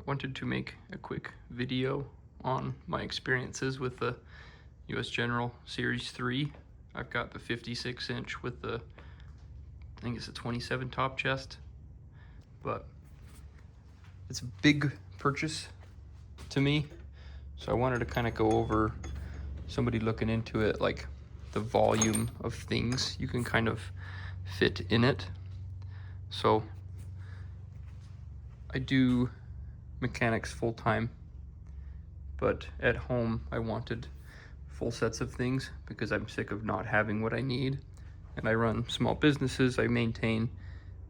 wanted to make a quick video on my experiences with the US General Series 3. I've got the 56-inch with the, I think it's a 27 top chest, but it's a big purchase to me, so I wanted to kind of go over somebody looking into it, like the volume of things you can kind of fit in it. So I do mechanics full-time, but at home I wanted full sets of things because I'm sick of not having what I need. And I run small businesses, I maintain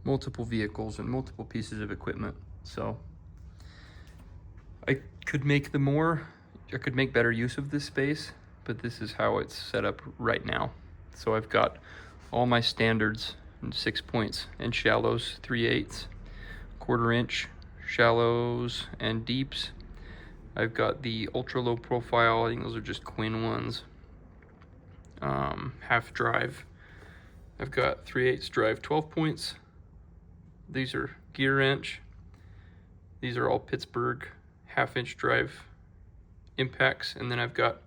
multiple vehicles and multiple pieces of equipment. So I could make better use of this space, but this is how it's set up right now. So I've got all my standards in 6 points and shallows, 3/8, 1/4 inch shallows and deeps. I've got the ultra low profile, I think those are just Quinn ones. Half drive. I've got 3/8 drive 12 points. These are gear wrench. These are all Pittsburgh 1/2 inch drive impacts, and then I've got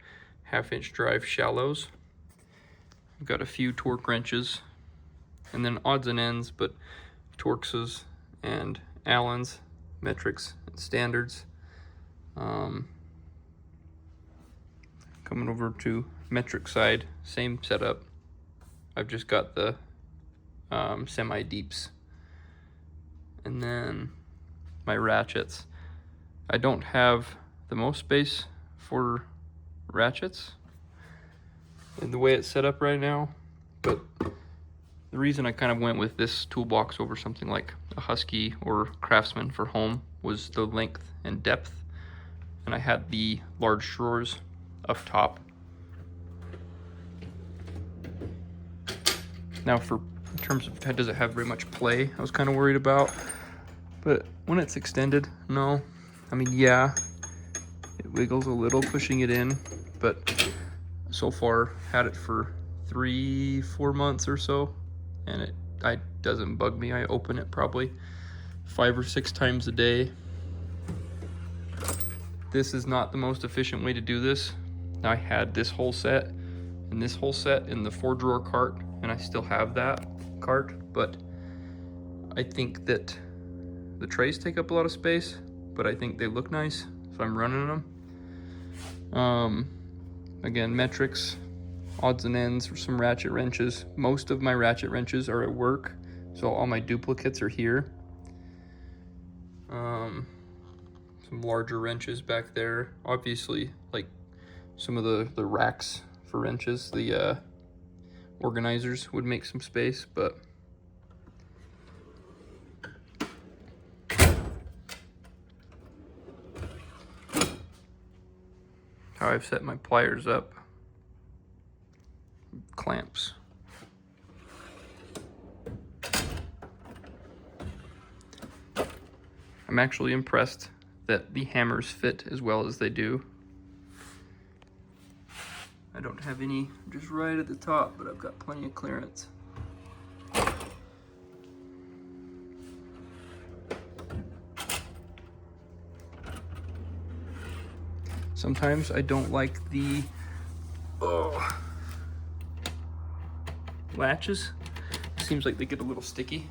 1/2 inch drive shallows. I've got a few torque wrenches, and then odds and ends, but Torxes and Allens, metrics, and standards. Coming over to metric side, same setup. I've just got the semi deeps, and then my ratchets. I don't have the most space for ratchets in the way it's set up right now, but the reason I kind of went with this toolbox over something like a Husky or Craftsman for home was the length and depth, and I had the large drawers up top. Now in terms of does it have very much play, I was kind of worried about, but when it's extended, no. I mean, yeah, it wiggles a little pushing it in, but so far had it for 3-4 months or so, and it doesn't bug me. I open it probably 5 or 6 times a day. This is not the most efficient way to do this. I had this whole set and this whole set in the 4-drawer cart, and I still have that cart, but I think that the trays take up a lot of space, but I think they look nice, so I'm running them. Again, metrics, odds and ends, or some ratchet wrenches. Most of my ratchet wrenches are at work, so all my duplicates are here. Some larger wrenches back there. Obviously, like some of the racks for wrenches, the organizers would make some space, but how I've set my pliers up, clamps. I'm actually impressed that the hammers fit as well as they do. I don't have any just right at the top, but I've got plenty of clearance. Sometimes I don't like the latches. Seems like they get a little sticky,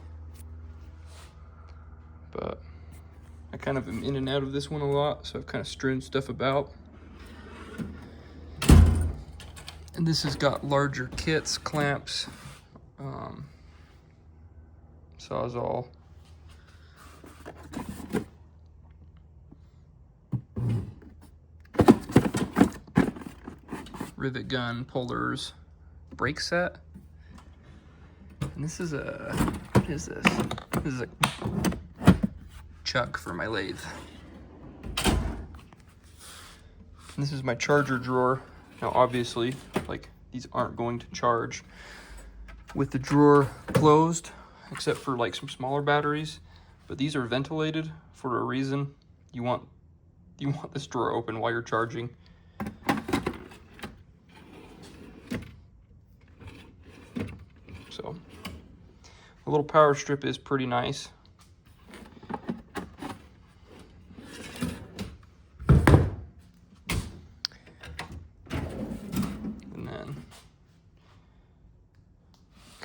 but I kind of am in and out of this one a lot, so I've kind of strewn stuff about. And this has got larger kits, clamps, Sawzall. Rivet gun, pullers, brake set. And this is what is this? This is a chuck for my lathe. And this is my charger drawer. Now obviously, like, these aren't going to charge with the drawer closed, except for like some smaller batteries, but these are ventilated for a reason. You want this drawer open while you're charging. So a little power strip is pretty nice.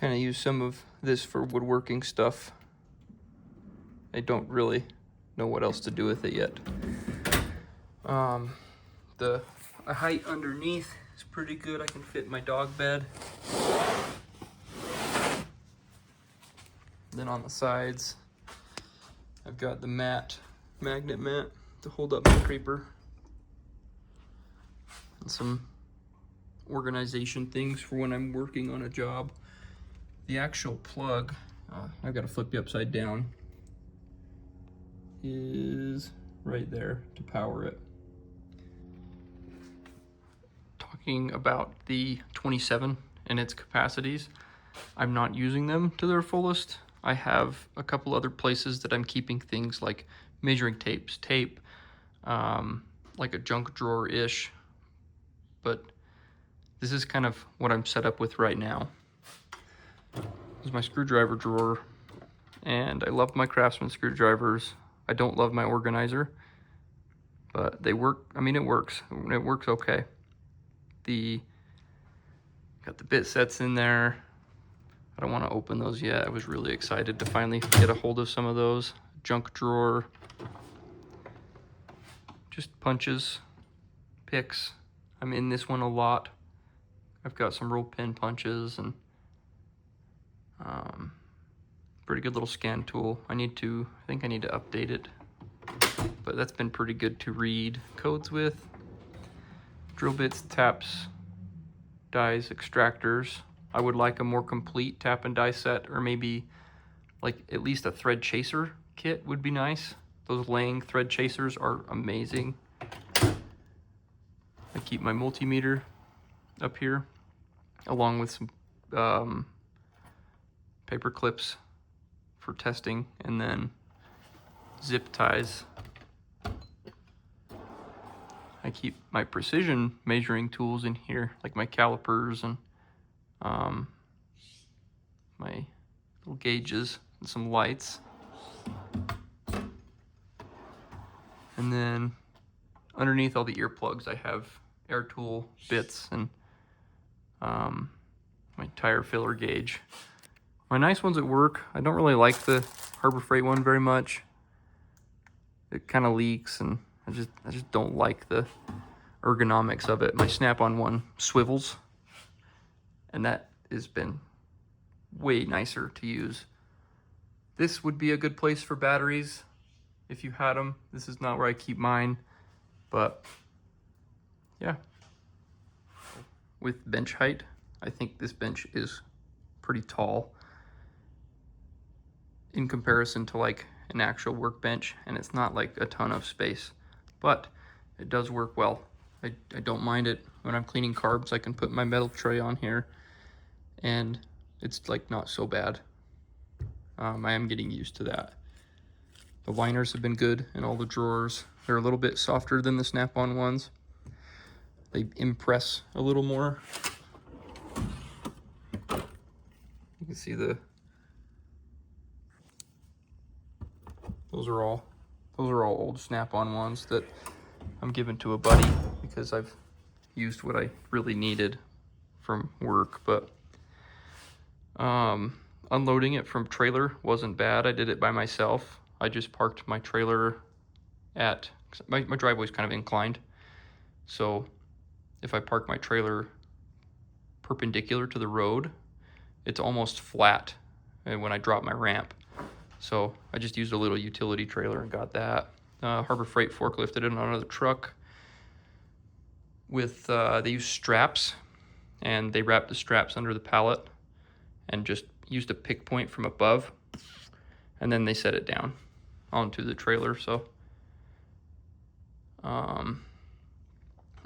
kind of use some of this for woodworking stuff. I don't really know what else to do with it yet. The height underneath is pretty good. I can fit my dog bed. Then on the sides, I've got the magnet mat to hold up my creeper. And some organization things for when I'm working on a job. The actual plug, I've got to flip you upside down, is right there to power it. Talking about the 27 and its capacities, I'm not using them to their fullest. I have a couple other places that I'm keeping things like measuring tapes, tape, like a junk drawer-ish, but this is kind of what I'm set up with right now. This is my screwdriver drawer, and I love my Craftsman screwdrivers. I don't love my organizer, but they work. I mean, it works. It works okay. Got the bit sets in there. I don't want to open those yet. I was really excited to finally get a hold of some of those. Junk drawer, just punches, picks. I'm in this one a lot. I've got some roll pin punches and pretty good little scan tool. I think I need to update it, but that's been pretty good to read codes with. Drill bits, taps, dies, extractors. I would like a more complete tap and die set, or maybe like at least a thread chaser kit would be nice. Those Lang thread chasers are amazing. I keep my multimeter up here, along with some paper clips for testing, and then zip ties. I keep my precision measuring tools in here, like my calipers and my little gauges and some lights. And then underneath all the earplugs, I have air tool bits and my tire filler gauge. My nice ones at work, I don't really like the Harbor Freight one very much. It kind of leaks, and I just don't like the ergonomics of it. My Snap-on one swivels, and that has been way nicer to use. This would be a good place for batteries if you had them. This is not where I keep mine, but yeah. With bench height, I think this bench is pretty tall in comparison to like an actual workbench, and it's not like a ton of space, but it does work well. I don't mind it. When I'm cleaning carbs, I can put my metal tray on here, and it's like not so bad. I am getting used to that. The liners have been good in all the drawers. They're a little bit softer than the Snap-on ones. They impress a little more. You can see those are all old Snap-on ones that I'm giving to a buddy because I've used what I really needed from work. But unloading it from trailer wasn't bad. I did it by myself. I just parked my trailer at, my driveway's kind of inclined, so if I park my trailer perpendicular to the road, it's almost flat when I drop my ramp. So I just used a little utility trailer and got that. Harbor Freight forklifted it on another truck with, they use straps, and they wrapped the straps under the pallet and just used a pick point from above, and then they set it down onto the trailer. So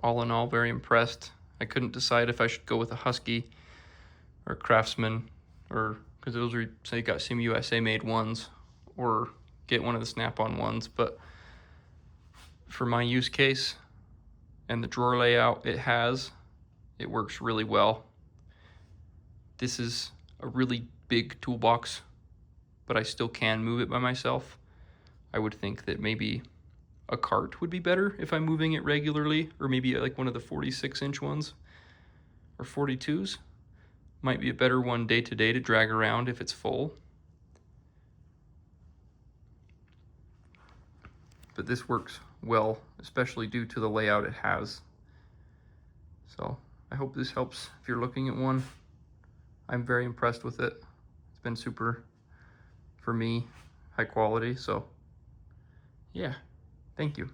all in all, very impressed. I couldn't decide if I should go with a Husky or Craftsman, or because those are, say, got some USA made ones, or get one of the Snap-on ones. But for my use case and the drawer layout it works really well. This is a really big toolbox, but I still can move it by myself. I would think that maybe a cart would be better if I'm moving it regularly, or maybe like one of the 46-inch ones or 42s. Might be a better one day to day to drag around if it's full. But this works well, especially due to the layout it has. So I hope this helps if you're looking at one. I'm very impressed with it. It's been super, for me, high quality. So yeah, thank you.